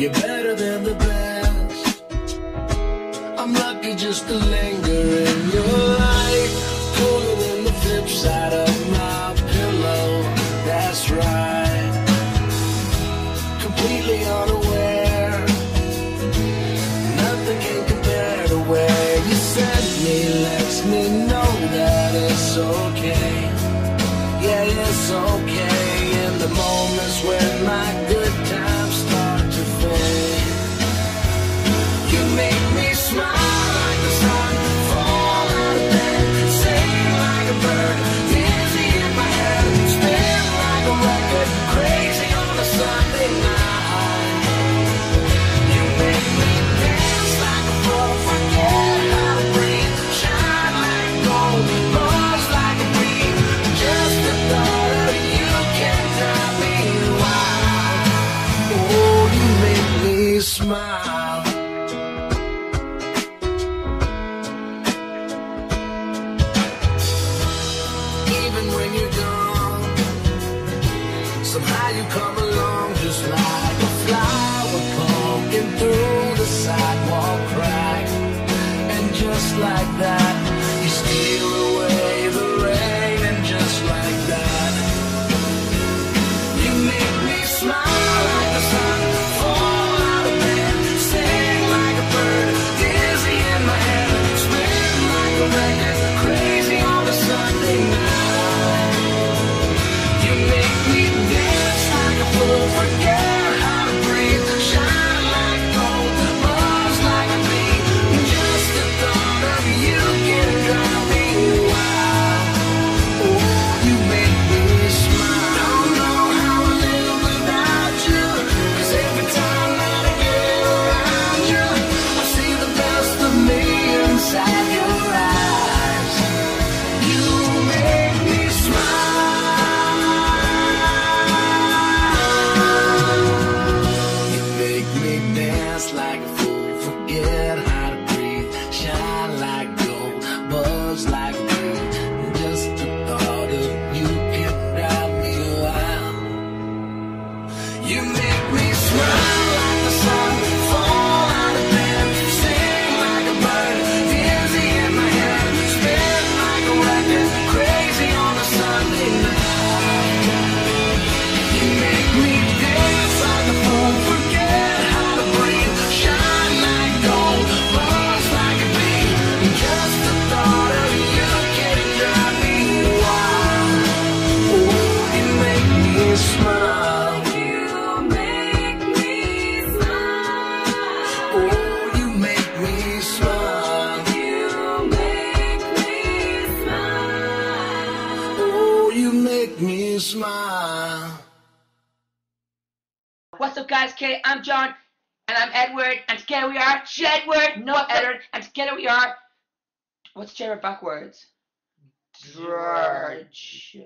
You're better than the best. I'm lucky just to linger in your life, cooler than the flip side of my pillow. That's right. Completely unaware, nothing can compare to where you sent me. Lets me know that it's okay. Yeah, it's okay. In the moments when my good times start to fade, you make me smile like the sun, fall out of bed, sing like a bird, dizzy in my head, spin like a record, crazy on a Sunday night. You make me dance like a fool, forget how to breathe, shine like gold, buzz like a bee. Just the thought of you can drive me wild. Oh, you make me smile. Even when you're gone, somehow you come along just like a flower poking through the sidewalk crack. And just like that, you steal away the rain. And just like that, you make me smile like the sun, fall out of bed, sing like a bird, dizzy in my head, spin like a record, crazy on a Sunday night. You make me dance like a fool, forget how to breathe, shine like gold, buzz like a bee. Just the thought of you can drive me wild. Oh, you make me smile. Don't know how I live without you, 'cause every time that I get around you, I see the best of me inside your eyes. You make me smile. You make me dance like a fool, forget how to breathe, shine like gold, buzz like a bee. Just the thought of you can drive me wild. You make me smile like the sun, fall out of bed, sing like a bird, dizzy in my head, spin like a record, crazy on a Sunday night. You make me dance like a fool, forget how to breathe, shine like gold, buzz like a bee. Just the thought of you can drive me wild. Oh, you make me smile. You make me smile. Oh, you make me smile. You make me smile. Oh, you make me smile. What's up, guys? Okay, I'm John, and I'm Edward, and together we are Jedward. No, Edward, and together we are. What's Jedward backwards? Drudge.